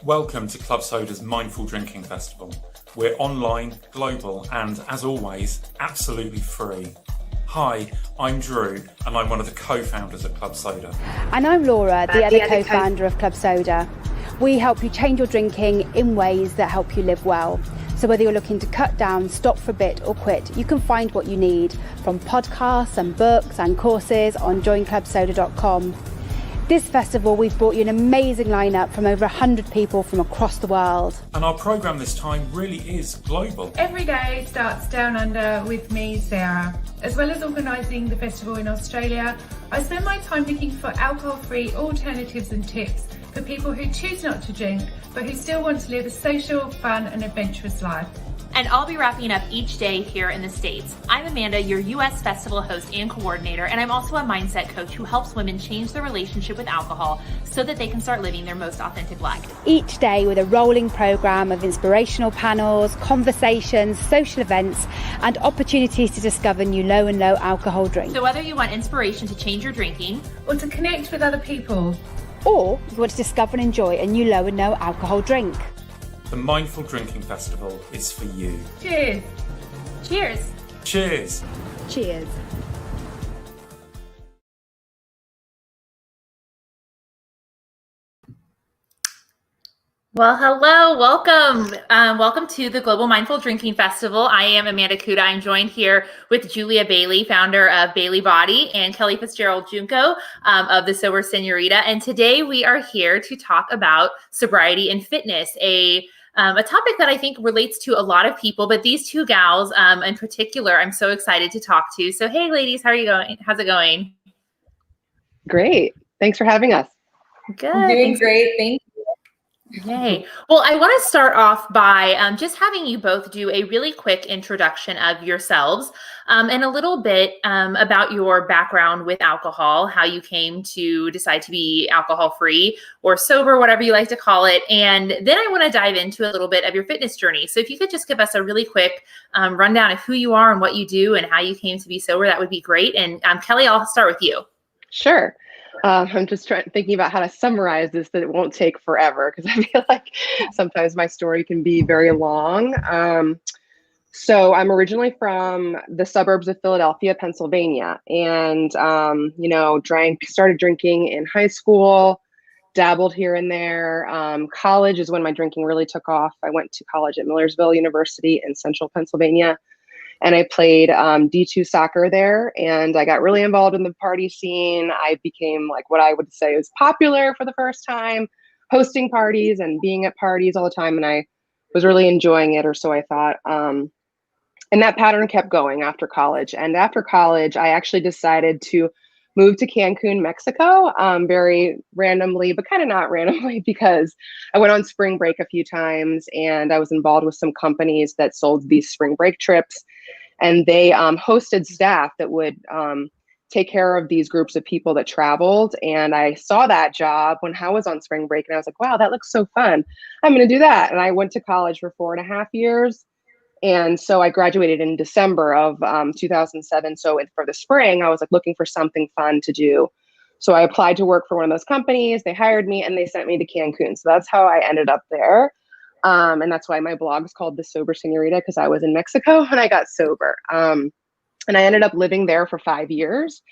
Welcome to Club Soda's Mindful Drinking Festival. We're online, global, and as always, absolutely free. Hi, I'm Drew, and I'm one of the co-founders of Club Soda. And I'm Laura, the other co-founder of Club Soda. We help you change your drinking in ways that help you live well. So whether you're looking to cut down, stop for a bit, or quit, you can find what you need from podcasts and books and courses on joinclubsoda.com. This festival, we've brought you an amazing lineup from over 100 people from across the world. And our programme this time really is global. Every day starts down under with me, Sarah. As well as organising the festival in Australia, I spend my time looking for alcohol-free alternatives and tips for people who choose not to drink, but who still want to live a social, fun and adventurous life. And I'll be wrapping up each day here in the States. I'm Amanda, your US festival host and coordinator, and I'm also a mindset coach who helps women change their relationship with alcohol so that they can start living their most authentic life. Each day with a rolling programme of inspirational panels, conversations, social events, and opportunities to discover new low and no alcohol drinks. So whether you want inspiration to change your drinking, or to connect with other people, or you want to discover and enjoy a new low and no alcohol drink, the Mindful Drinking Festival is for you. cheers! cheers! Cheers! cheers. Well, hello, welcome. Welcome to the Global Mindful Drinking Festival. I am Amanda Kuda. I'm joined here with Julia Baily, founder of Baily Body, and Kelly Fitzgerald Junco of the Sober Señorita. And today we are here to talk about sobriety and fitness, a topic that I think relates to a lot of people, but these two gals in particular, I'm so excited to talk to. So, hey, ladies, how are you going? How's it going? Great. Thanks for having us. Good. Doing great, thank you. Yay. Well, I want to start off by just having you both do a really quick introduction of yourselves and a little bit about your background with alcohol, how you came to decide to be alcohol-free or sober, whatever you like to call it. And then I want to dive into a little bit of your fitness journey. So if you could just give us a really quick rundown of who you are and what you do and how you came to be sober, that would be great. And Kelly, I'll start with you. Sure. I'm just thinking about how to summarize this that it won't take forever, because I feel like sometimes my story can be very long. So I'm originally from the suburbs of Philadelphia, Pennsylvania, and, started drinking in high school, dabbled here and there. College is when my drinking really took off. I went to college at Millersville University in central Pennsylvania. And I played D2 soccer there, and I got really involved in the party scene. I became like what I would say is popular for the first time, hosting parties and being at parties all the time. And I was really enjoying it, or so I thought. And that pattern kept going after college. And after college, I actually decided to move to Cancun, Mexico, very randomly, but kind of not randomly, because I went on spring break a few times and I was involved with some companies that sold these spring break trips. And they hosted staff that would take care of these groups of people that traveled. And I saw that job when I was on spring break and I was like, wow, that looks so fun. I'm going to do that. And I went to college for 4.5 years. And so I graduated in December of 2007. So for the spring, I was like looking for something fun to do. So I applied to work for one of those companies. They hired me and they sent me to Cancun. So that's how I ended up there. And that's why my blog is called the Sober Señorita, because I was in Mexico when I got sober. And I ended up living there for 5 years.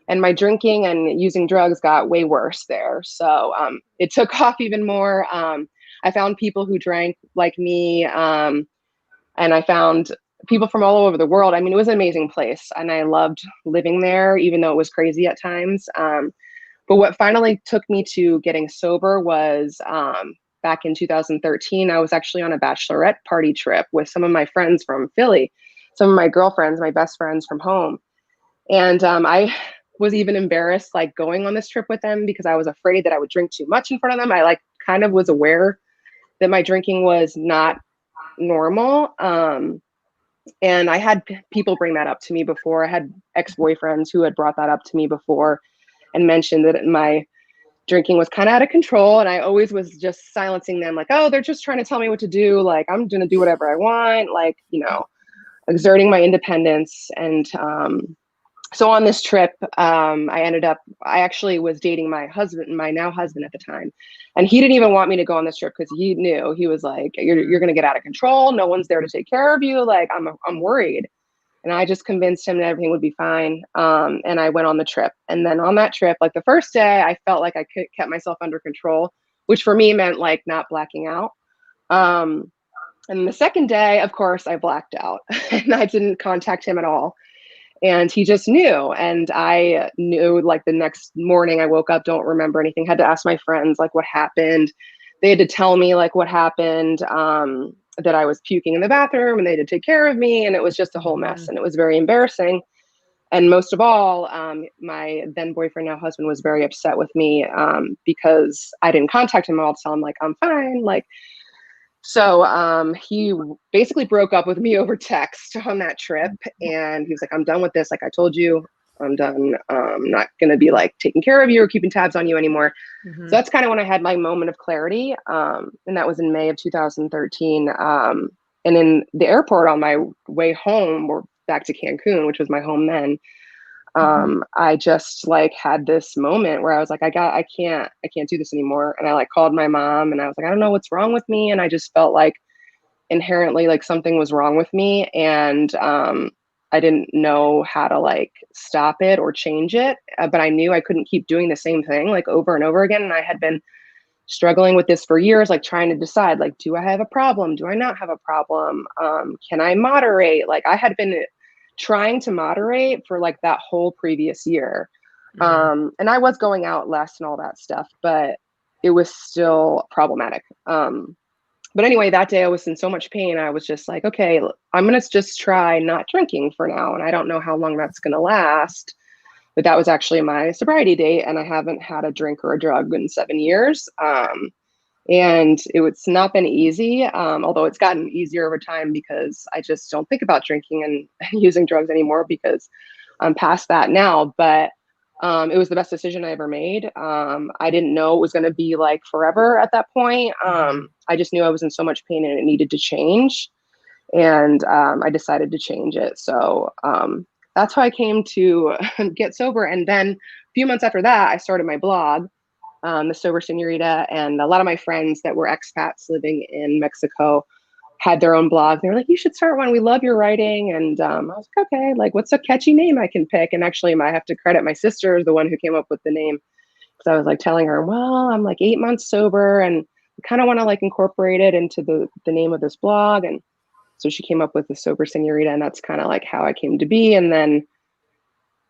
And my drinking and using drugs got way worse there. So it took off even more. I found people who drank like me. And I found people from all over the world. I mean, it was an amazing place and I loved living there, even though it was crazy at times. But what finally took me to getting sober was back in 2013, I was actually on a bachelorette party trip with some of my friends from Philly, some of my girlfriends, my best friends from home. And I was even embarrassed like going on this trip with them because I was afraid that I would drink too much in front of them. I like kind of was aware that my drinking was not normal. And I had people bring that up to me before. I had ex-boyfriends who had brought that up to me before and mentioned that my drinking was kind of out of control. And I always was just silencing them like, oh, they're just trying to tell me what to do. Like, I'm going to do whatever I want, like, exerting my independence. And So on this trip, I actually was dating my now husband at the time. And he didn't even want me to go on this trip because he knew, he was like, you're going to get out of control. No one's there to take care of you. Like, I'm worried. And I just convinced him that everything would be fine. And I went on the trip. And then on that trip, like the first day, I felt like I kept myself under control, which for me meant like not blacking out. And the second day, of course, I blacked out and I didn't contact him at all. And he just knew. And I knew, like, the next morning I woke up, don't remember anything, had to ask my friends, like, what happened. They had to tell me, like, what happened, that I was puking in the bathroom, and they had to take care of me. And it was just a whole mess. And it was very embarrassing. And most of all, my then boyfriend, now husband, was very upset with me because I didn't contact him at all to tell him, like, I'm fine. Like, so he basically broke up with me over text on that trip. And he was like, I'm done with this. Like I told you, I'm done. I'm not going to be like taking care of you or keeping tabs on you anymore. So that's kind of when I had my moment of clarity. And that was in May of 2013. And in the airport on my way home, or back to Cancun, which was my home then, I just like had this moment where I was like, I can't do this anymore. And I like called my mom and I was like, I don't know what's wrong with me. And I just felt like inherently like something was wrong with me. And I didn't know how to like stop it or change it. But I knew I couldn't keep doing the same thing like over and over again. And I had been struggling with this for years, like trying to decide, like, do I have a problem? Do I not have a problem? Can I moderate? Like I had been trying to moderate for like that whole previous year. And I was going out less and all that stuff, but it was still problematic. But anyway, that day I was in so much pain. I was just like, okay, I'm going to just try not drinking for now. And I don't know how long that's going to last, but that was actually my sobriety date. And I haven't had a drink or a drug in 7 years. And it's not been easy, although it's gotten easier over time because I just don't think about drinking and using drugs anymore because I'm past that now. But it was the best decision I ever made. I didn't know it was going to be like forever at that point. I just knew I was in so much pain and it needed to change. And I decided to change it. So that's how I came to get sober. And then a few months after that, I started my blog, the Sober Señorita, and a lot of my friends that were expats living in Mexico had their own blog. They were like, you should start one. We love your writing. And I was like, okay, like what's a catchy name I can pick? And actually I have to credit my sister, the one who came up with the name. Because I was like telling her, well, I'm like 8 months sober and I kind of want to like incorporate it into the name of this blog. And so she came up with the Sober Señorita, and that's kind of like how I came to be. And then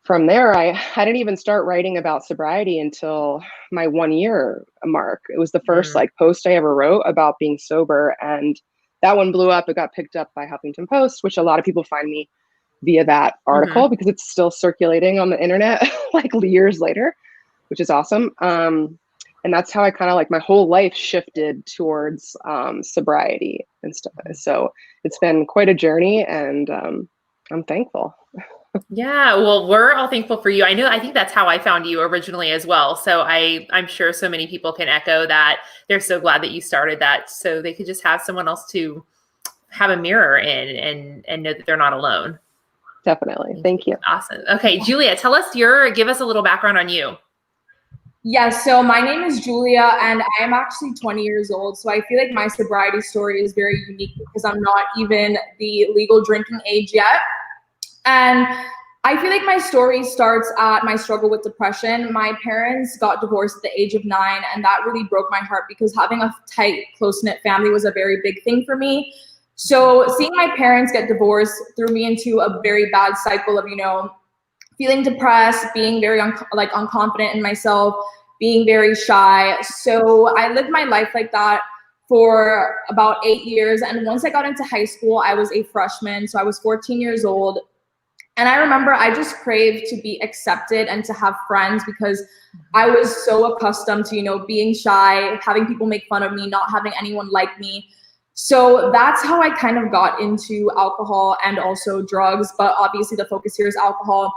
from there, I didn't even start writing about sobriety until my 1 year mark. It was the first like post I ever wrote about being sober. And that one blew up. It got picked up by Huffington Post, which a lot of people find me via that article because it's still circulating on the internet like years later, which is awesome. And that's how I kind of like my whole life shifted towards sobriety and stuff. So it's been quite a journey, and I'm thankful. Yeah, well, we're all thankful for you. I think that's how I found you originally as well. So I'm sure so many people can echo that. They're so glad that you started that so they could just have someone else to have a mirror in and know that they're not alone. Definitely. Thank you. Awesome. Okay, Julia, give us a little background on you. Yeah, so my name is Julia and I am actually 20 years old. So I feel like my sobriety story is very unique because I'm not even the legal drinking age yet. And I feel like my story starts at my struggle with depression. My parents got divorced at the age of 9, and that really broke my heart because having a tight, close-knit family was a very big thing for me. So seeing my parents get divorced threw me into a very bad cycle of, feeling depressed, being very unconfident in myself, being very shy. So I lived my life like that for about 8 years. And once I got into high school, I was a freshman. So I was 14 years old. And I remember I just craved to be accepted and to have friends because I was so accustomed to, being shy, having people make fun of me, not having anyone like me. So that's how I kind of got into alcohol and also drugs. But obviously the focus here is alcohol.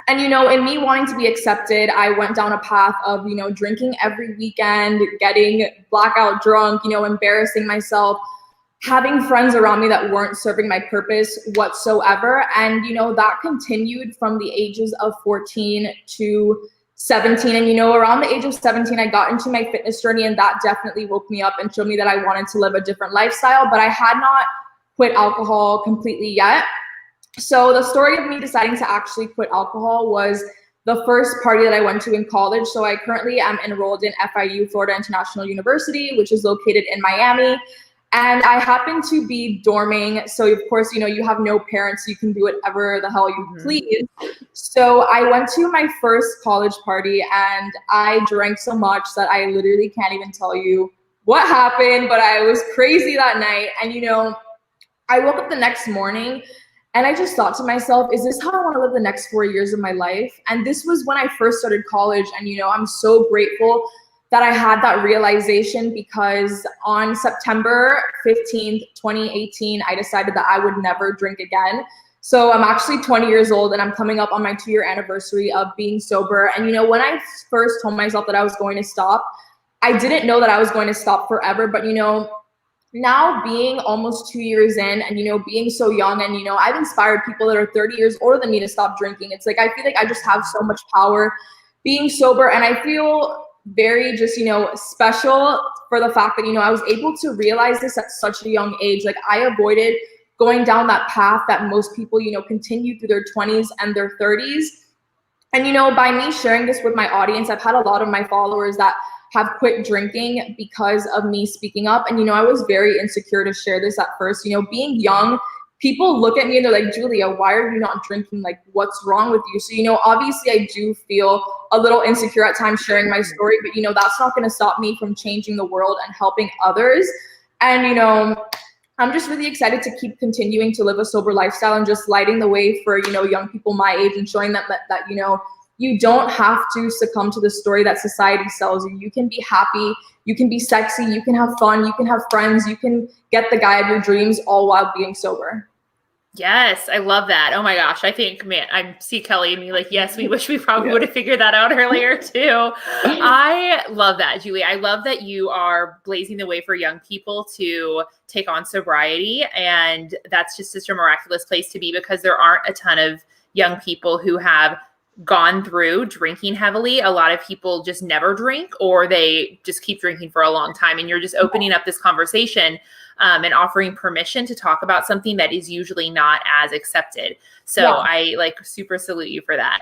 And, in me wanting to be accepted, I went down a path of, drinking every weekend, getting blackout drunk, embarrassing myself, having friends around me that weren't serving my purpose whatsoever. And, you know, that continued from the ages of 14 to 17. And, you know, around the age of 17, I got into my fitness journey, and that definitely woke me up and showed me that I wanted to live a different lifestyle, but I had not quit alcohol completely yet. So the story of me deciding to actually quit alcohol was the first party that I went to in college. So I currently am enrolled in FIU, Florida International University, which is located in Miami. And I happen to be dorming. So of course, you know, you have no parents, you can do whatever the hell you please. So I went to my first college party, and I drank so much that I literally can't even tell you what happened, but I was crazy that night. And, you know, I woke up the next morning and I just thought to myself, is this how I want to live the next 4 years of my life? And this was when I first started college. And, you know, I'm so grateful that I had that realization, because on September 15th, 2018, I decided that I would never drink again. So I'm actually 20 years old, and I'm coming up on my 2-year anniversary of being sober. And, you know, when I first told myself that I was going to stop, I didn't know that I was going to stop forever. But, you know, now being almost 2 years in, and, you know, being so young, and, you know, I've inspired people that are 30 years older than me to stop drinking. It's like, I feel like I just have so much power being sober, and I feel very just, you know, special for the fact that, you know, I was able to realize this at such a young age. Like, I avoided going down that path that most people, you know, continue through their 20s and their 30s. And, you know, by me sharing this with my audience, I've had a lot of my followers that have quit drinking because of me speaking up. And, you know, I was very insecure to share this at first. You know, being young, people look at me and they're like, Julia, why are you not drinking? Like, what's wrong with you? So, you know, obviously I do feel a little insecure at times sharing my story, but, you know, that's not going to stop me from changing the world and helping others. And, you know, I'm just really excited to keep continuing to live a sober lifestyle and just lighting the way for, you know, young people my age, and showing them that, you know, you don't have to succumb to the story that society sells you. You can be happy, you can be sexy, you can have fun, you can have friends, you can get the guy of your dreams, all while being sober. Yes, I love that. Oh my gosh. I think, man, I see Kelly and me like, yes, we wish we probably would have figured that out earlier too. I love that, Julie. I love that you are blazing the way for young people to take on sobriety. And that's just such a miraculous place to be, because there aren't a ton of young people who have gone through drinking heavily. A lot of people just never drink, or they just keep drinking for a long time. And you're just opening up this conversation and offering permission to talk about something that is usually not as accepted. So I like super salute you for that.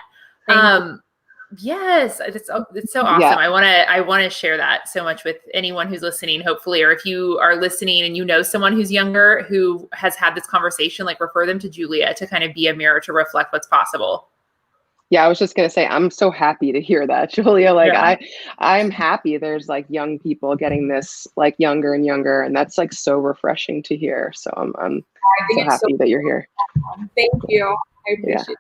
Yes, it's so awesome. Yeah. I want to share that so much with anyone who's listening, hopefully, or if you are listening and you know someone who's younger who has had this conversation, like, refer them to Julia to kind of be a mirror to reflect what's possible. Yeah, I was just going to say, I'm so happy to hear that, Julia. Like, I'm happy there's like young people getting this like younger and younger, and that's like so refreshing to hear. So I'm so happy that you're here. Thank you. I appreciate it.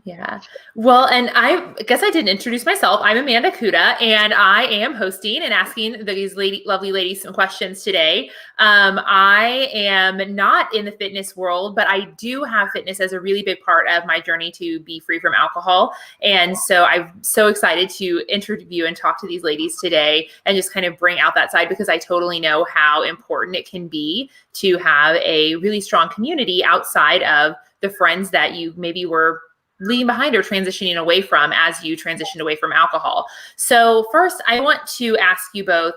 Yeah. Well, and I guess I didn't introduce myself. I'm Amanda Kuda, and I am hosting and asking these lovely ladies some questions today. I am not in the fitness world, but I do have fitness as a really big part of my journey to be free from alcohol. And so I'm so excited to interview and talk to these ladies today and just kind of bring out that side, because I totally know how important it can be to have a really strong community outside of the friends that you maybe were leaving behind or transitioning away from as you transitioned away from alcohol. So first, I want to ask you both,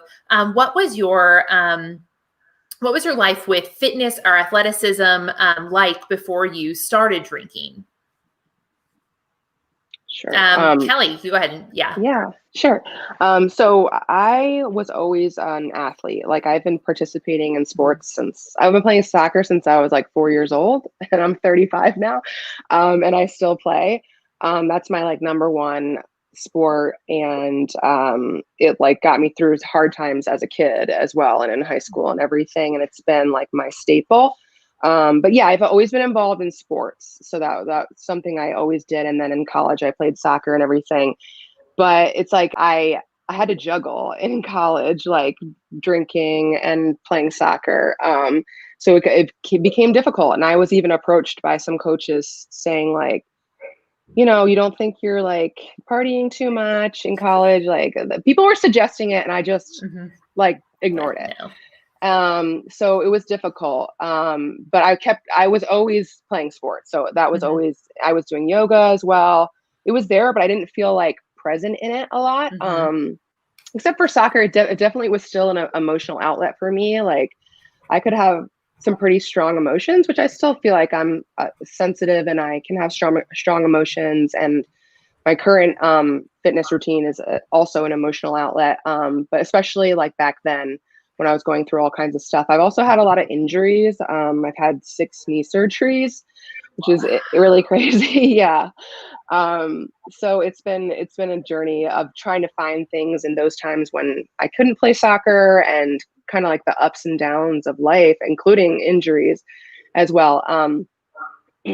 what was your life with fitness or athleticism like before you started drinking? Sure. Kelly, you go ahead. Yeah, sure. So I was always an athlete. Like, I've been participating in sports I've been playing soccer since I was like 4 years old, and I'm 35 now. And I still play. That's my like number one sport. And it like got me through hard times as a kid as well, and in high school and everything. And it's been like my staple. But yeah, I've always been involved in sports. So that's something I always did. And then in college, I played soccer and everything. But it's like I had to juggle in college, like drinking and playing soccer. So it became difficult. And I was even approached by some coaches saying like, you know, you don't think you're like partying too much in college? Like, people were suggesting it, and I just like ignored it. So it was difficult. But I was always playing sports. So that was always, I was doing yoga as well. It was there, but I didn't feel like present in it a lot. Except for soccer, it definitely was still an emotional outlet for me. Like I could have some pretty strong emotions, which I still feel like I'm sensitive and I can have strong emotions. And my current fitness routine is also an emotional outlet. But especially like back then when I was going through all kinds of stuff, I've also had a lot of injuries. I've had 6 knee surgeries, which is really crazy. Yeah. So it's been a journey of trying to find things in those times when I couldn't play soccer, and kind of like the ups and downs of life, including injuries as well.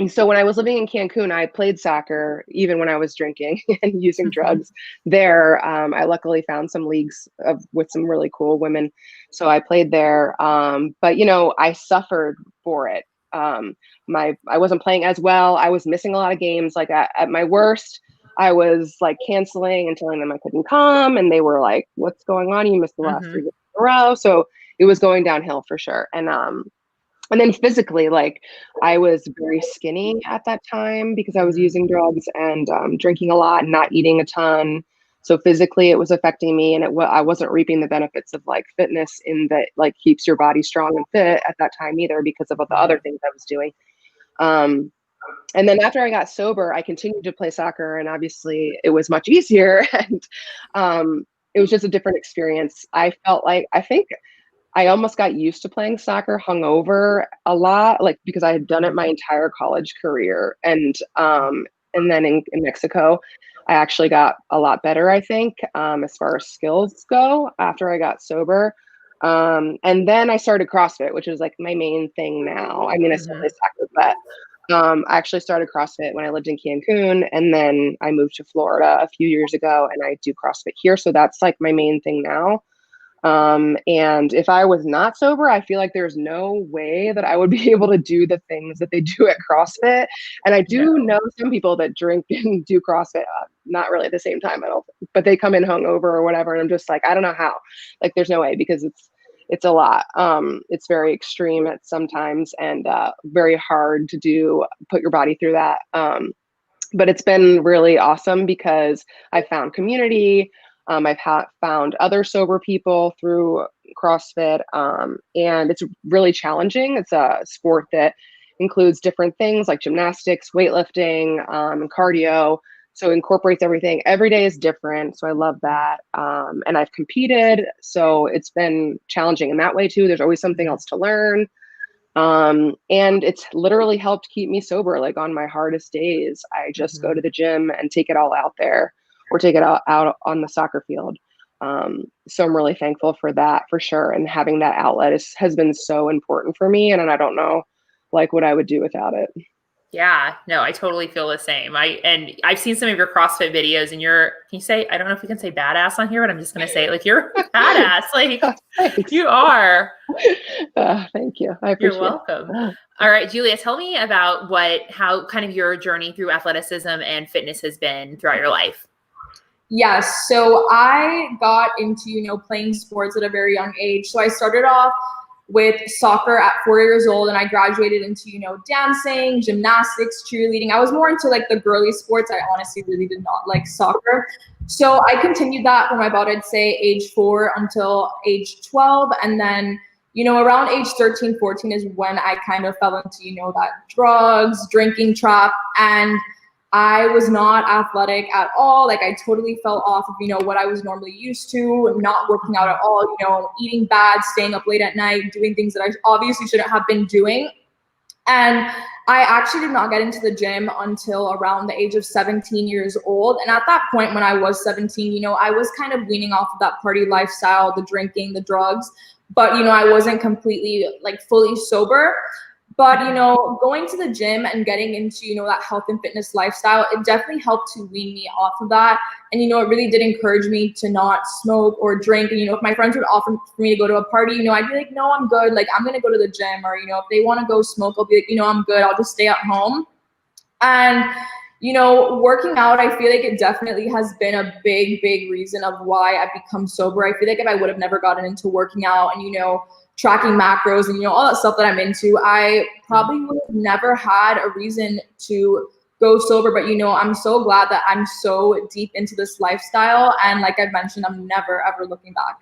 So when I was living in Cancun, I played soccer even when I was drinking and using drugs there. I luckily found some leagues with some really cool women. So I played there. But, you know, I suffered for it. I wasn't playing as well. I was missing a lot of games. Like at my worst, I was like canceling and telling them I couldn't come. And they were like, what's going on? You missed the last 3 games in a row. So it was going downhill for sure. And then physically, like I was very skinny at that time because I was using drugs and drinking a lot and not eating a ton. So physically it was affecting me, and I wasn't reaping the benefits of like fitness in that like keeps your body strong and fit at that time either, because of the other things I was doing. And then after I got sober, I continued to play soccer, and obviously it was much easier. And it was just a different experience. I felt like, I think I almost got used to playing soccer hungover a lot, like because I had done it my entire college career. And then in Mexico, I actually got a lot better, I think, as far as skills go after I got sober. And then I started CrossFit, which is like my main thing now. I mean, I still play soccer, but I actually started CrossFit when I lived in Cancun, and then I moved to Florida a few years ago, and I do CrossFit here. So that's like my main thing now. And if I was not sober, I feel like there's no way that I would be able to do the things that they do at CrossFit. And I do know some people that drink and do CrossFit, not really at the same time, I don't think, but they come in hungover or whatever. And I'm just like, I don't know how. Like, there's no way, because it's a lot. It's very extreme at sometimes, and very hard to put your body through that. But it's been really awesome because I found community. I've found other sober people through CrossFit, and it's really challenging. It's a sport that includes different things like gymnastics, weightlifting, and cardio. So it incorporates everything. Every day is different. So I love that. And I've competed. So it's been challenging in that way too. There's always something else to learn. And it's literally helped keep me sober. Like on my hardest days, I just go to the gym and take it all out there, or take it out on the soccer field. So I'm really thankful for that, for sure. And having that outlet has been so important for me. And I don't know like what I would do without it. Yeah, no, I totally feel the same. I've seen some of your CrossFit videos, and can you say, I don't know if we can say badass on here, but I'm just going to say it, like, you're badass. Like you are. Thank you. I appreciate it. You're welcome. All right, Julia, tell me about how kind of your journey through athleticism and fitness has been throughout your life. Yes. So I got into, playing sports at a very young age. So I started off with soccer at 4 years old, and I graduated into, dancing, gymnastics, cheerleading. I was more into like the girly sports. I honestly really did not like soccer. So I continued that from about, I'd say, age 4 until age 12. And then, around age 13, 14 is when I kind of fell into, that drugs, drinking trap. And I was not athletic at all. Like I totally fell off of, what I was normally used to, not working out at all, eating bad, staying up late at night, doing things that I obviously shouldn't have been doing. And I actually did not get into the gym until around the age of 17 years old. And at that point, when I was 17, I was kind of weaning off of that party lifestyle, the drinking, the drugs, but, I wasn't completely like fully sober. But, going to the gym and getting into, that health and fitness lifestyle, it definitely helped to wean me off of that. And, it really did encourage me to not smoke or drink. And, if my friends would offer for me to go to a party, I'd be like, no, I'm good. Like, I'm going to go to the gym. Or, if they want to go smoke, I'll be like, I'm good. I'll just stay at home. And, working out, I feel like it definitely has been a big, big reason of why I've become sober. I feel like if I would have never gotten into working out and, tracking macros and, all that stuff that I'm into, I probably would have never had a reason to go sober. But, I'm so glad that I'm so deep into this lifestyle. And like I've mentioned, I'm never, ever looking back.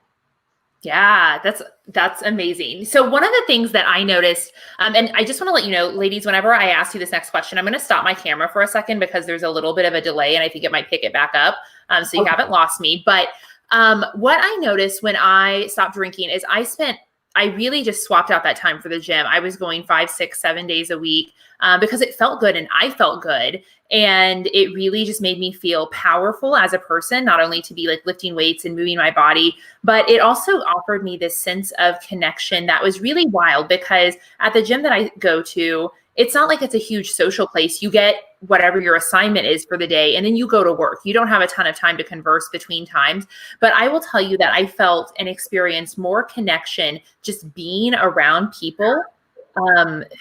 Yeah, that's amazing. So one of the things that I noticed, and I just want to let you know, ladies, whenever I ask you this next question, I'm going to stop my camera for a second because there's a little bit of a delay and I think it might pick it back up. So you haven't lost me. But what I noticed when I stopped drinking is I really just swapped out that time for the gym. I was going 5, 6, 7 days a week because it felt good and I felt good. And it really just made me feel powerful as a person, not only to be like lifting weights and moving my body, but it also offered me this sense of connection that was really wild because at the gym that I go to, it's not like it's a huge social place. You get whatever your assignment is for the day, and then you go to work. You don't have a ton of time to converse between times. But I will tell you that I felt and experienced more connection just being around people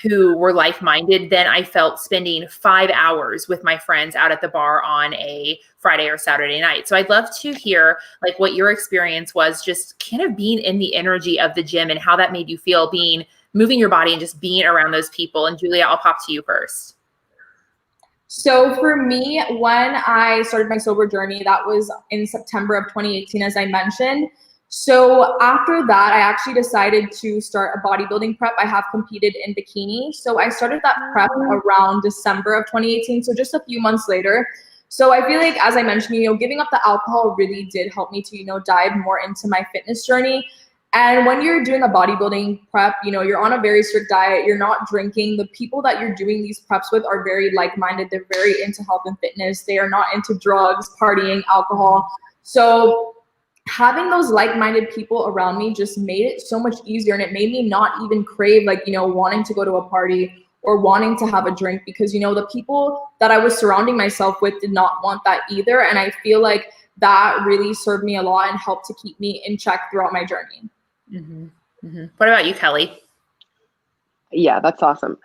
who were like-minded than I felt spending 5 hours with my friends out at the bar on a Friday or Saturday night. So I'd love to hear like what your experience was just kind of being in the energy of the gym and how that made you feel moving your body and just being around those people. And Julia, I'll pop to you first. So for me, when I started my sober journey, that was in September of 2018, as I mentioned. So after that, I actually decided to start a bodybuilding prep. I have competed in bikini. So I started that prep around December of 2018. So just a few months later. So I feel like, as I mentioned, giving up the alcohol really did help me to, dive more into my fitness journey. And when you're doing a bodybuilding prep, you're on a very strict diet, you're not drinking. The people that you're doing these preps with are very like-minded. They're very into health and fitness. They are not into drugs, partying, alcohol. So having those like-minded people around me just made it so much easier. And it made me not even crave wanting to go to a party or wanting to have a drink because, the people that I was surrounding myself with did not want that either. And I feel like that really served me a lot and helped to keep me in check throughout my journey. Mm-hmm. Mm-hmm. What about you, Kelly? Yeah, that's awesome.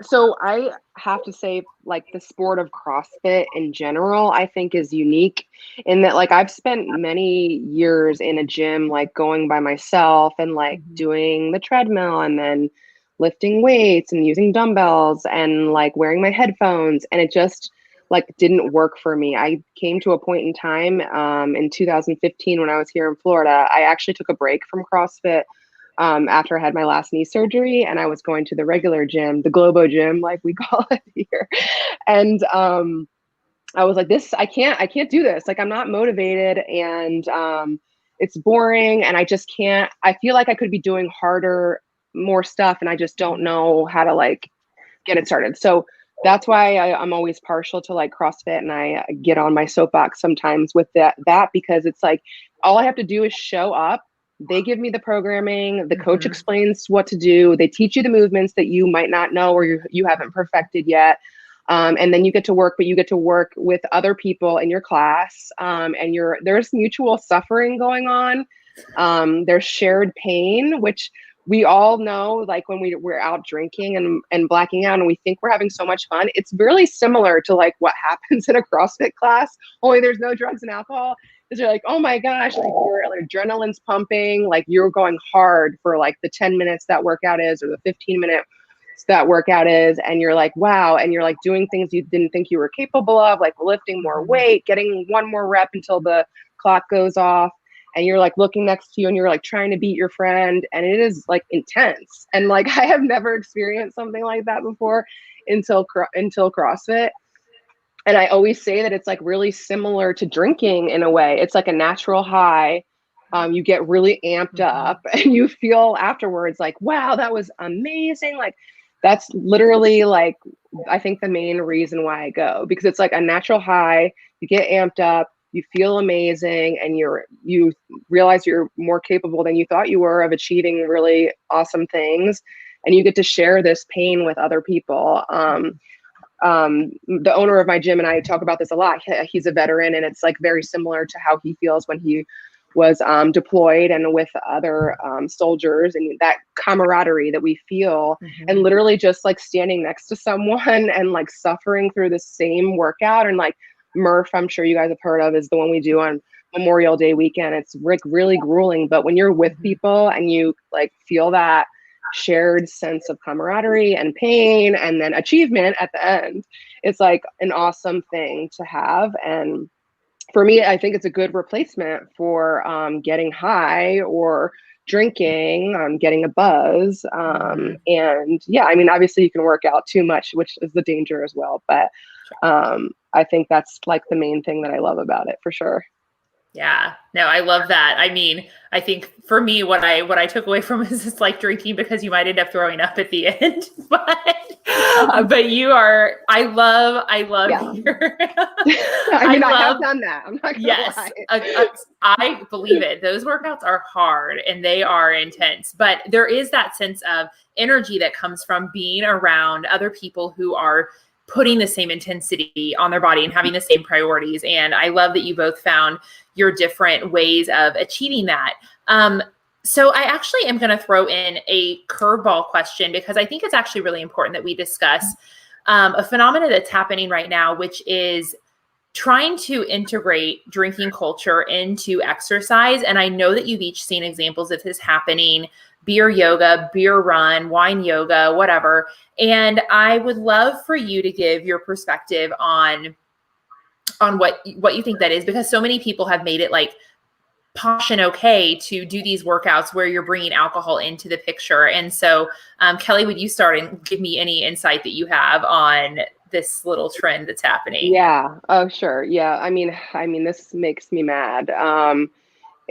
So I have to say, the sport of CrossFit in general, I think is unique in that, I've spent many years in a gym, going by myself and doing the treadmill and then lifting weights and using dumbbells and wearing my headphones. And it just didn't work for me. I came to a point in time in 2015 when I was here in Florida. I actually took a break from CrossFit after I had my last knee surgery, and I was going to the regular gym, the Globo gym, like we call it here. And I was like, I can't do this. I'm not motivated, and it's boring, and I just can't. I feel like I could be doing more stuff, and I just don't know how to get it started. So that's why I'm always partial to CrossFit, and I get on my soapbox sometimes with that because it's all I have to do is show up. They give me the programming, the coach explains what to do. They teach you the movements that you might not know or you haven't perfected yet. And then you get to work, but you get to work with other people in your class. And there's mutual suffering going on. There's shared pain, which we all know, when we're out drinking and blacking out and we think we're having so much fun. It's really similar to what happens in a CrossFit class, only there's no drugs and alcohol. Because you're oh my gosh, your adrenaline's pumping, you're going hard for the 10 minutes that workout is or the 15 minutes that workout is. And you're wow. And you're doing things you didn't think you were capable of, lifting more weight, getting one more rep until the clock goes off. And you're looking next to you and you're trying to beat your friend. And it is intense. And I have never experienced something like that before until CrossFit. And I always say that it's really similar to drinking in a way. It's a natural high. You get really amped up and you feel afterwards wow, that was amazing. That's literally I think the main reason why I go, because it's a natural high. You get amped up, you feel amazing, and you realize you're more capable than you thought you were of achieving really awesome things. And you get to share this pain with other people. The owner of my gym and I talk about this a lot. He's a veteran, and it's very similar to how he feels when he was deployed and with other soldiers, and that camaraderie that we feel, and literally just standing next to someone and suffering through the same workout and Murph, I'm sure you guys have heard of, is the one we do on Memorial Day weekend. It's really grueling, but when you're with people and you like feel that shared sense of camaraderie and pain and then achievement at the end, it's like an awesome thing to have. And for me, I think it's a good replacement for getting high or drinking, getting a buzz. And yeah, I mean, obviously you can work out too much, which is the danger as well. But I think that's like the main thing that I love about it, for sure. Yeah, no, I love that. I mean, I think for me, what I took away from is it's like drinking because you might end up throwing up at the end. But you are, I love Yeah. your, I mean, I have done that. I'm not gonna yes, lie. I believe it. Those workouts are hard and they are intense, but there is that sense of energy that comes from being around other people who are putting the same intensity on their body and having the same priorities. And I love that you both found your different ways of achieving that. So I actually am going to throw in a curveball question because I think it's actually really important that we discuss a phenomenon that's happening right now, which is trying to integrate drinking culture into exercise. And I know that you've each seen examples of this happening: beer yoga, beer run, wine yoga, whatever. And I would love for you to give your perspective on what you think that is, because so many people have made it like posh and okay to do these workouts where you're bringing alcohol into the picture. And so, Kelly, would you start and give me any insight that you have on this little trend that's happening? Yeah. Oh, sure. Yeah. I mean, this makes me mad.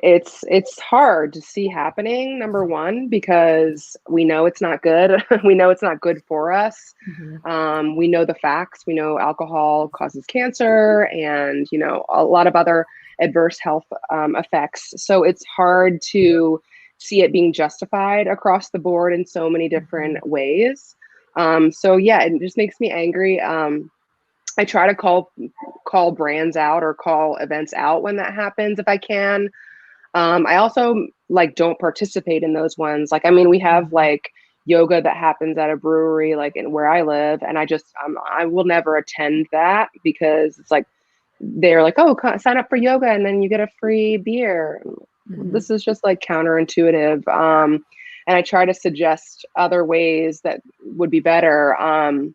It's hard to see happening, number one, because we know it's not good. We know it's not good for us. We know the facts. We know alcohol causes cancer and, you know, a lot of other adverse health effects. So it's hard to see it being justified across the board in so many different ways. So yeah, it just makes me angry. I try to call brands out or call events out when that happens if I can. I also like don't participate in those ones. Like, I mean, we have like yoga that happens at a brewery, like in where I live. And I will never attend that because it's like, they're like, oh, sign up for yoga and then you get a free beer. This is just like counterintuitive. And I try to suggest other ways that would be better. And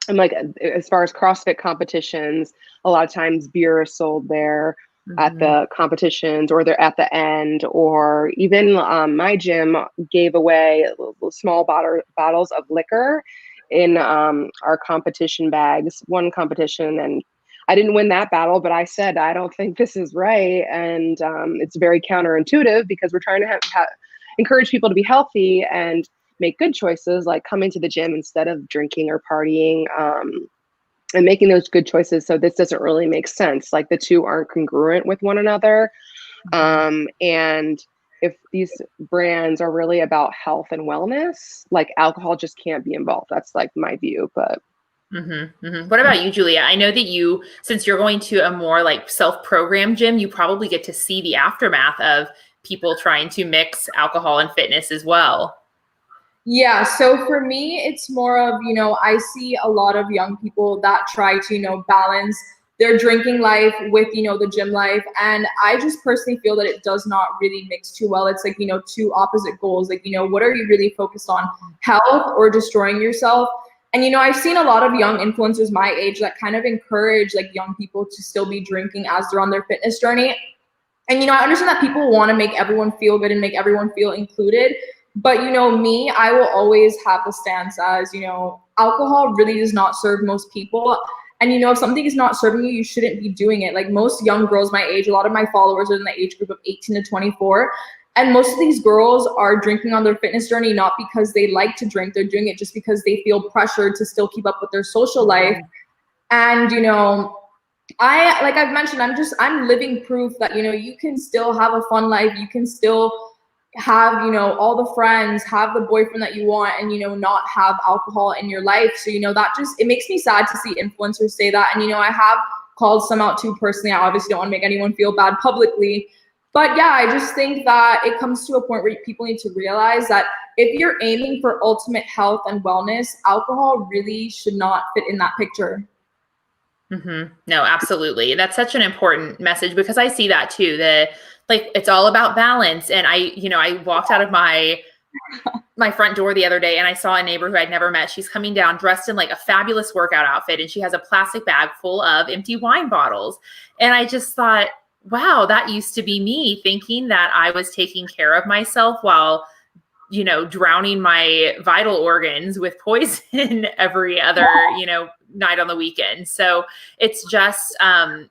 like, as far as CrossFit competitions, a lot of times beer is sold there at the competitions, or they're at the end, or even my gym gave away small bottles of liquor in our competition bags, one competition. And I didn't win that battle, but I said, I don't think this is right. And it's very counterintuitive because we're trying to encourage people to be healthy and make good choices, like coming to the gym instead of drinking or partying. And making those good choices. So this doesn't really make sense. Like the two aren't congruent with one another. And if these brands are really about health and wellness, like alcohol just can't be involved. That's like my view, but. What about you, Julia? I know that you, since you're going to a more like self-programmed gym, you probably get to see the aftermath of people trying to mix alcohol and fitness as well. Yeah, so for me, it's more of, you know, I see a lot of young people that try to, you know, balance their drinking life with, you know, the gym life. And I just personally feel that it does not really mix too well. It's like, you know, two opposite goals. Like, you know, what are you really focused on, health or destroying yourself? And, you know, I've seen a lot of young influencers my age that kind of encourage like young people to still be drinking as they're on their fitness journey. And, you know, I understand that people want to make everyone feel good and make everyone feel included. But, you know, me, I will always have the stance as, you know, alcohol really does not serve most people. And, you know, if something is not serving you, you shouldn't be doing it. Like most young girls my age, a lot of my followers are in the age group of 18 to 24. And most of these girls are drinking on their fitness journey, not because they like to drink. They're doing it just because they feel pressured to still keep up with their social life. And, you know, like I've mentioned, I'm living proof that, you know, you can still have a fun life. You can still have, you know, all the friends, have the boyfriend that you want, and, you know, not have alcohol in your life. So, you know, that just, it makes me sad to see influencers say that. And, you know, I have called some out too personally. I obviously don't want to make anyone feel bad publicly. But yeah, I just think that it comes to a point where people need to realize that if you're aiming for ultimate health and wellness, alcohol really should not fit in that picture. No, absolutely. That's such an important message because I see that too, that like, it's all about balance. And I walked out of my front door the other day and I saw a neighbor who I'd never met. She's coming down dressed in like a fabulous workout outfit. And she has a plastic bag full of empty wine bottles. And I just thought, wow, that used to be me thinking that I was taking care of myself while drowning my vital organs with poison every other, night on the weekend. So it's just, a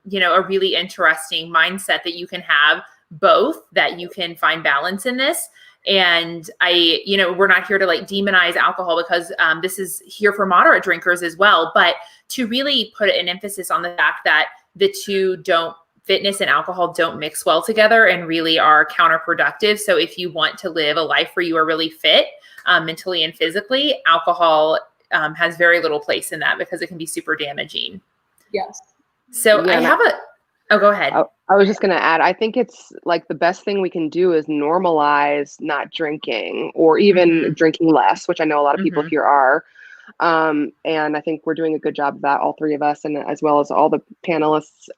really interesting mindset that you can have both, that you can find balance in this. And we're not here to like demonize alcohol because this is here for moderate drinkers as well, but to really put an emphasis on the fact that the two fitness and alcohol don't mix well together and really are counterproductive. So if you want to live a life where you are really fit mentally and physically, alcohol has very little place in that because it can be super damaging. Yes. So yeah, go ahead. I was just going to add, I think it's like the best thing we can do is normalize not drinking or even drinking less, which I know a lot of people here are. And I think we're doing a good job of that, all three of us, and as well as all the panelists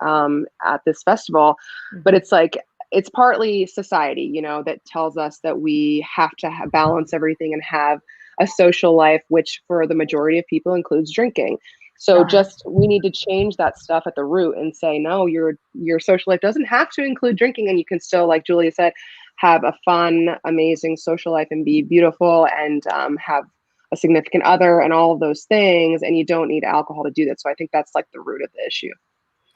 at this festival. But it's like, it's partly society, that tells us that we have to balance everything and have a social life, which for the majority of people includes drinking. So we need to change that stuff at the root and say, no, your social life doesn't have to include drinking, and you can still, like Julia said, have a fun, amazing social life and be beautiful and have a significant other and all of those things, and you don't need alcohol to do that. So I think that's like the root of the issue.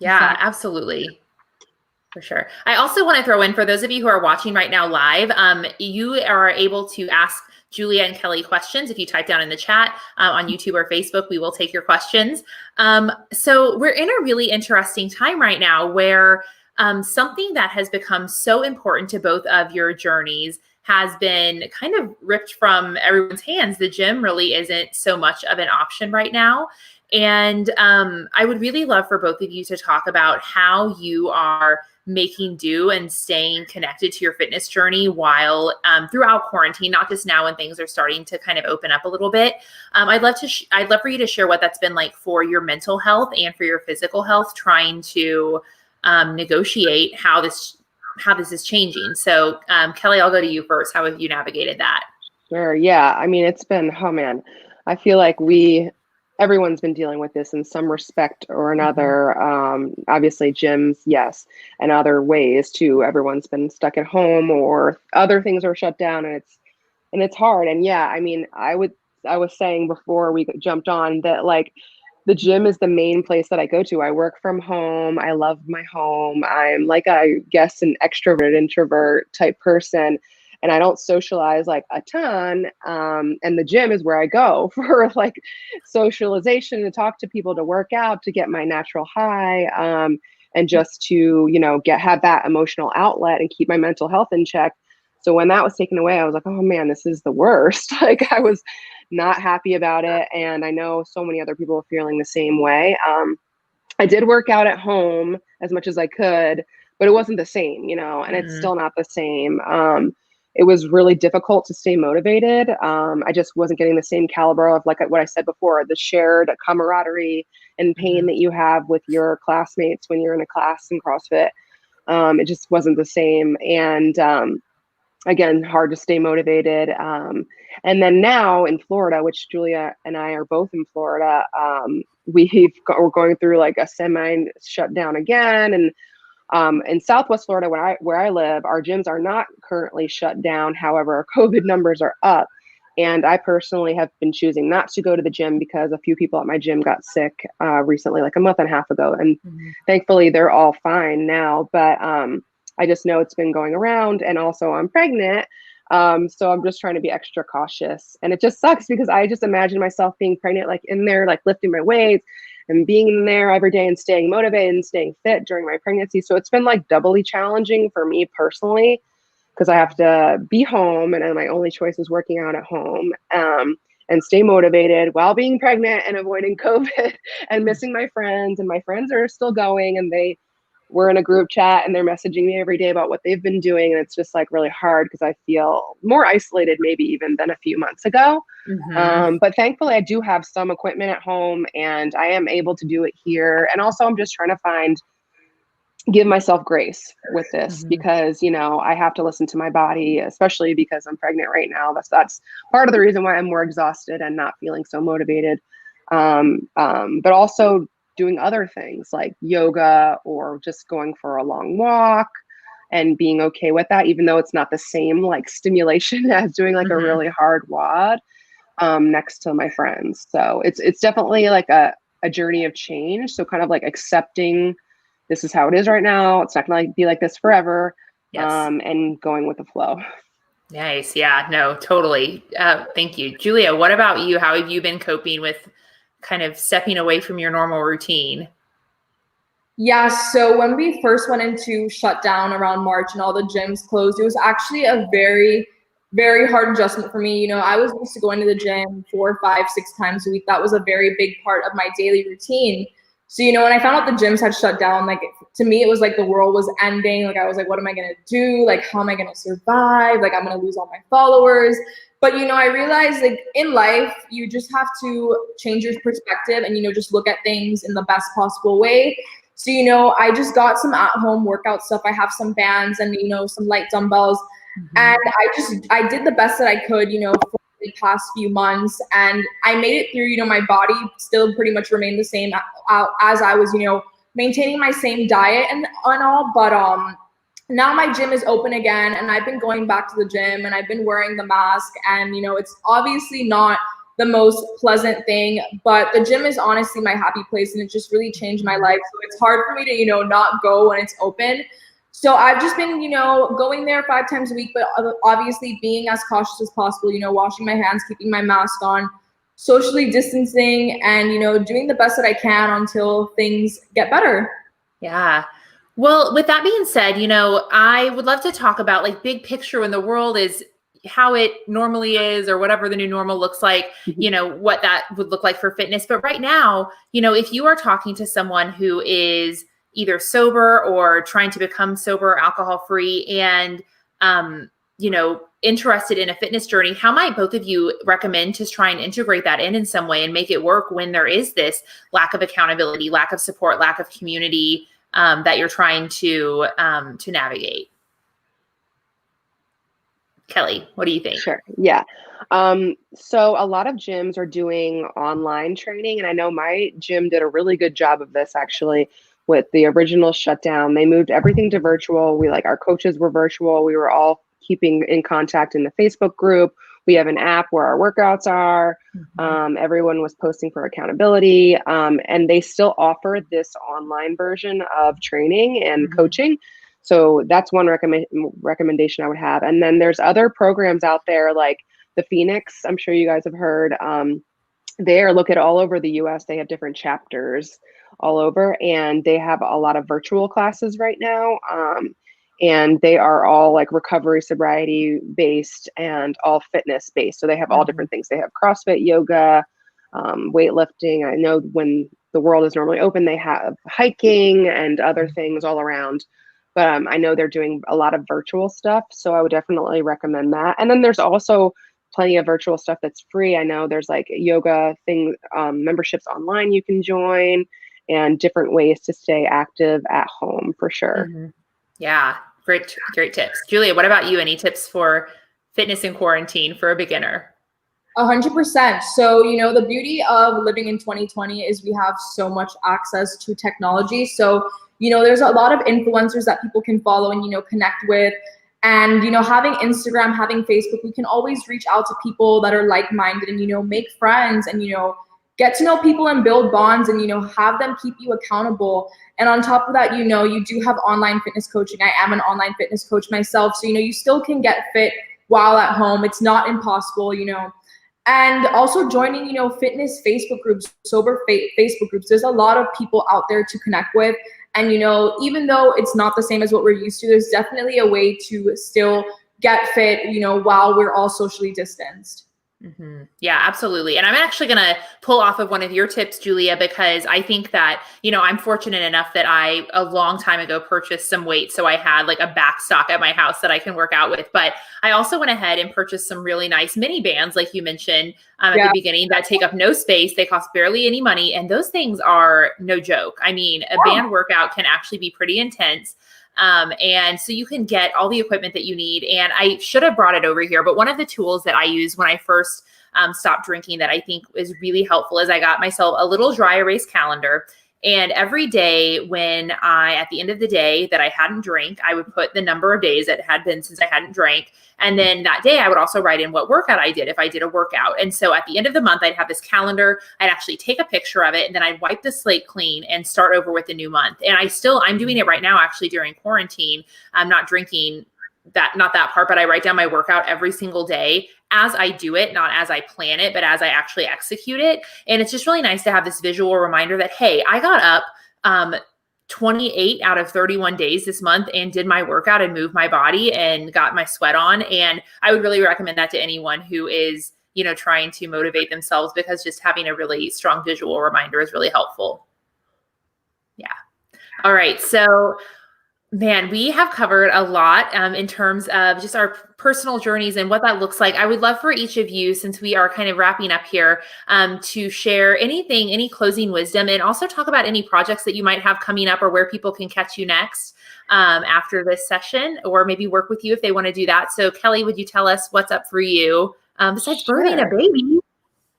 Yeah, absolutely. For sure. I also want to throw in, for those of you who are watching right now live, you are able to ask Julia and Kelly questions. If you type down in the chat on YouTube or Facebook, we will take your questions. So we're in a really interesting time right now where something that has become so important to both of your journeys has been kind of ripped from everyone's hands. The gym really isn't so much of an option right now. And I would really love for both of you to talk about how you are making do and staying connected to your fitness journey while throughout quarantine, not just now when things are starting to kind of open up a little bit. I'd love for you to share what that's been like for your mental health and for your physical health, trying to negotiate how this is changing. So Kelly, I'll go to you first. How have you navigated that? Sure. Yeah. I mean, it's been, oh man, I feel like everyone's been dealing with this in some respect or another. Obviously gyms, yes, and other ways too. Everyone's been stuck at home or other things are shut down, and it's hard. And yeah, I mean, I was saying before we jumped on that, like, the gym is the main place that I go to. I work from home. I love my home. I'm like, I guess, an extrovert, introvert type person. And I don't socialize like a ton. And the gym is where I go for like socialization, to talk to people, to work out, to get my natural high, and just to, have that emotional outlet and keep my mental health in check. So when that was taken away, I was like, oh man, this is the worst. Like, I was not happy about it. And I know so many other people are feeling the same way. I did work out at home as much as I could, but it wasn't the same, and it's still not the same. It was really difficult to stay motivated. I just wasn't getting the same caliber of, like what I said before, the shared camaraderie and pain that you have with your classmates when you're in a class in CrossFit. It just wasn't the same. And again, hard to stay motivated. And then now in Florida, which Julia and I are both in Florida, we're going through like a semi shutdown again. And in Southwest Florida, where I live, our gyms are not currently shut down. However, our COVID numbers are up. And I personally have been choosing not to go to the gym because a few people at my gym got sick recently, like a month and a half ago. And thankfully, they're all fine now. But I just know it's been going around. And also, I'm pregnant. So I'm just trying to be extra cautious. And it just sucks because I just imagine myself being pregnant, like in there, like lifting my weights and being in there every day and staying motivated and staying fit during my pregnancy. So it's been like doubly challenging for me personally, because I have to be home and then my only choice is working out at home, and stay motivated while being pregnant and avoiding COVID and missing my friends. And my friends are still going, and they we're in a group chat and they're messaging me every day about what they've been doing. And it's just like really hard because I feel more isolated maybe even than a few months ago. But thankfully I do have some equipment at home and I am able to do it here. And also I'm just trying to give myself grace with this because, you know, I have to listen to my body, especially because I'm pregnant right now. That's part of the reason why I'm more exhausted and not feeling so motivated. But also doing other things like yoga or just going for a long walk and being okay with that, even though it's not the same like stimulation as doing like a really hard WOD next to my friends. So it's definitely like a journey of change. So kind of like accepting this is how it is right now. It's not going to be like this forever. And going with the flow. Nice. Yeah, no, totally. Thank you. Julia, what about you? How have you been coping with kind of stepping away from your normal routine? Yeah, so when we first went into shutdown around March and all the gyms closed, it was actually a very, very hard adjustment for me. You know, I was used to going to the gym 4, 5, 6 times a week. That was a very big part of my daily routine. So, you know, when I found out the gyms had shut down, like to me, it was like the world was ending. Like I was like, what am I going to do? Like, how am I going to survive? Like, I'm going to lose all my followers. But, you know, I realized like in life, you just have to change your perspective and, you know, just look at things in the best possible way. So, you know, I just got some at-home workout stuff. I have some bands and, you know, some light dumbbells. And I did the best that I could, you know, for the past few months. And I made it through, you know, my body still pretty much remained the same as I was, you know, maintaining my same diet and all. But now my gym is open again and I've been going back to the gym and I've been wearing the mask. And, you know, it's obviously not the most pleasant thing, but the gym is honestly my happy place and it just really changed my life. So it's hard for me to, you know, not go when it's open. So I've just been, you know, going there 5 times a week, but obviously being as cautious as possible, you know, washing my hands, keeping my mask on, socially distancing, and, you know, doing the best that I can until things get better. Yeah. Well, with that being said, you know, I would love to talk about like big picture when the world is how it normally is or whatever the new normal looks like, you know, what that would look like for fitness. But right now, you know, if you are talking to someone who is either sober or trying to become sober or alcohol free and, you know, interested in a fitness journey, how might both of you recommend to try and integrate that in some way and make it work when there is this lack of accountability, lack of support, lack of community that you're trying to navigate? Kelly, what do you think? Sure. Yeah. So a lot of gyms are doing online training, and I know my gym did a really good job of this actually. With the original shutdown, they moved everything to virtual. Our coaches were virtual. We were all keeping in contact in the Facebook group. We have an app where our workouts are. Everyone was posting for accountability. And they still offer this online version of training and coaching. So that's one recommendation I would have. And then there's other programs out there like the Phoenix. I'm sure you guys have heard. They are located all over the US. They have different chapters all over, and they have a lot of virtual classes right now. And they are all like recovery, sobriety based and all fitness based. So they have all different things. They have CrossFit, yoga, weightlifting. I know when the world is normally open, they have hiking and other things all around. But I know they're doing a lot of virtual stuff. So I would definitely recommend that. And then there's also plenty of virtual stuff that's free. I know there's like yoga memberships online you can join, and different ways to stay active at home for sure. Yeah, great tips. Julia, what about you? Any tips for fitness in quarantine for a beginner? 100%. So, you know, the beauty of living in 2020 is we have so much access to technology. So, you know, there's a lot of influencers that people can follow and, you know, connect with. And, you know, having Instagram, having Facebook, we can always reach out to people that are like-minded and, you know, make friends and, you know, get to know people and build bonds and, you know, have them keep you accountable. And on top of that, you know, you do have online fitness coaching. I am an online fitness coach myself. So, you know, you still can get fit while at home. It's not impossible, you know. And also joining, you know, fitness Facebook groups, sober Facebook groups. There's a lot of people out there to connect with. And, you know, even though it's not the same as what we're used to, there's definitely a way to still get fit, you know, while we're all socially distanced. Yeah, absolutely. And I'm actually going to pull off of one of your tips, Julia, because I think that, I'm fortunate enough that I, a long time ago, purchased some weights. So I had like a back stock at my house that I can work out with. But I also went ahead and purchased some really nice mini bands, like you mentioned at the beginning, that take up no space. They cost barely any money. And those things are no joke. I mean, a band workout can actually be pretty intense. And so you can get all the equipment that you need. And I should have brought it over here, but one of the tools that I use when I first stopped drinking that I think is really helpful is I got myself a little dry erase calendar. And every day at the end of the day that I hadn't drank, I would put the number of days that it had been since I hadn't drank. And then that day I would also write in what workout I did, if I did a workout. And so at the end of the month, I'd have this calendar. I'd actually take a picture of it, and then I'd wipe the slate clean and start over with the new month. And I'm doing it right now, actually, during quarantine. I'm not drinking not that part, but I write down my workout every single day as I do it, not as I plan it, but as I actually execute it. And it's just really nice to have this visual reminder that, hey, I got up 28 out of 31 days this month and did my workout and moved my body and got my sweat on. And I would really recommend that to anyone who is, trying to motivate themselves, because just having a really strong visual reminder is really helpful. Yeah. All right. So, man, we have covered a lot in terms of just our personal journeys and what that looks like. I would love for each of you, since we are kind of wrapping up here, to share any closing wisdom, and also talk about any projects that you might have coming up, or where people can catch you next after this session, or maybe work with you if they want to do that. So Kelly, would you tell us what's up for you besides birthing a baby?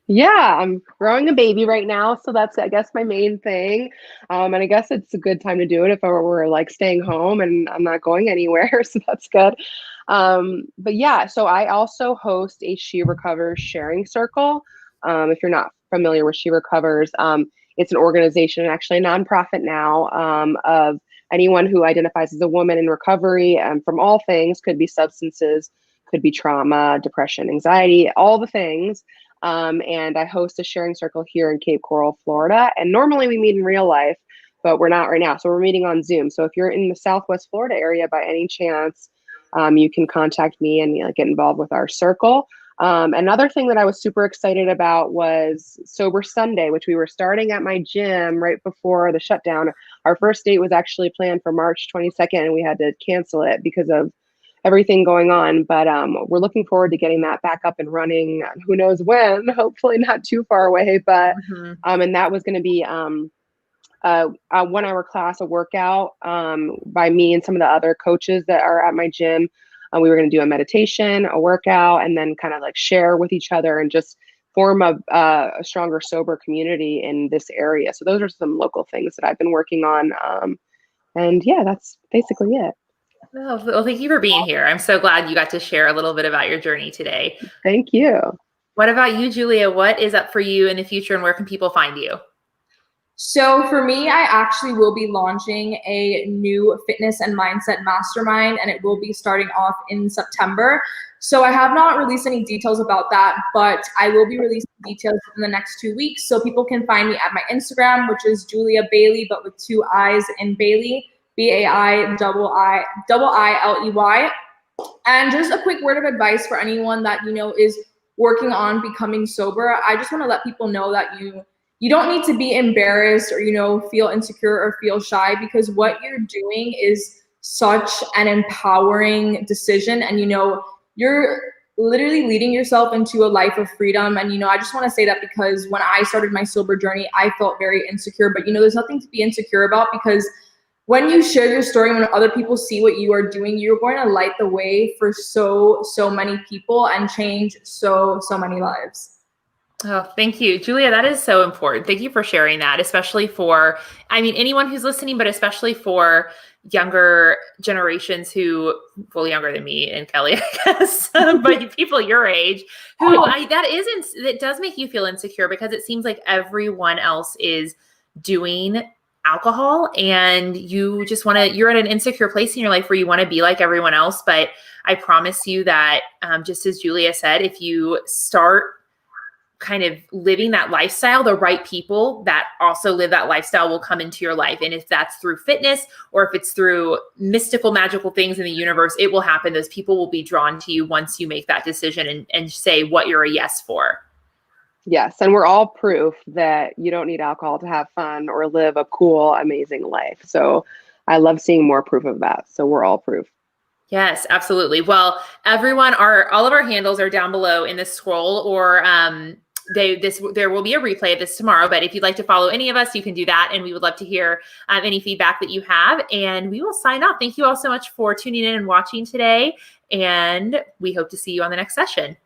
Yeah, I'm growing a baby right now, so that's, I guess, my main thing. And I guess it's a good time to do it if I were like staying home and I'm not going anywhere, so that's good. But yeah, so I also host a She Recovers sharing circle. If you're not familiar with She Recovers, it's an organization, actually a nonprofit now, of anyone who identifies as a woman in recovery from all things. Could be substances, could be trauma, depression, anxiety, all the things. And I host a sharing circle here in Cape Coral, Florida. And normally we meet in real life, but we're not right now. So we're meeting on Zoom. So if you're in the Southwest Florida area by any chance, you can contact me and get involved with our circle. Another thing that I was super excited about was Sober Sunday, which we were starting at my gym right before the shutdown. Our first date was actually planned for March 22nd, and we had to cancel it because of everything going on, but we're looking forward to getting that back up and running. Who knows when? Hopefully not too far away, but and that was going to be a 1 hour class, a workout by me and some of the other coaches that are at my gym. We were going to do a meditation, a workout, and then kind of like share with each other and just form a stronger sober community in this area. So those are some local things that I've been working on, and yeah, that's basically it. Well, thank you for being here. I'm so glad you got to share a little bit about your journey today. Thank you. What about you, Julia? What is up for you in the future, and where can people find you? So for me, I actually will be launching a new fitness and mindset mastermind, and it will be starting off in September. So I have not released any details about that, but I will be releasing details in the next 2 weeks. So people can find me at my Instagram, which is Julia Baily, but with 2 I's in Baily. Bailley. And just a quick word of advice for anyone that is working on becoming sober. I just want to let people know that you don't need to be embarrassed or feel insecure or feel shy, because what you're doing is such an empowering decision, and you're literally leading yourself into a life of freedom. And I just want to say that because when I started my sober journey, I felt very insecure, but there's nothing to be insecure about, because when you share your story, when other people see what you are doing, you're going to light the way for so many people and change so many lives. Oh, thank you, Julia. That is so important. Thank you for sharing that, especially for, anyone who's listening, but especially for younger generations well, younger than me and Kelly, I guess, but people your age that does make you feel insecure, because it seems like everyone else is doing alcohol and you just you're at an insecure place in your life where you want to be like everyone else. But I promise you that just as Julia said, if you start kind of living that lifestyle, the right people that also live that lifestyle will come into your life. And if that's through fitness or if it's through mystical, magical things in the universe, it will happen. Those people will be drawn to you once you make that decision and say what you're a yes for. Yes. And we're all proof that you don't need alcohol to have fun or live a cool, amazing life. So I love seeing more proof of that. So we're all proof. Yes, absolutely. Well, everyone, all of our handles are down below in the scroll, or there will be a replay of this tomorrow. But if you'd like to follow any of us, you can do that, and we would love to hear any feedback that you have. And we will sign off. Thank you all so much for tuning in and watching today, and we hope to see you on the next session.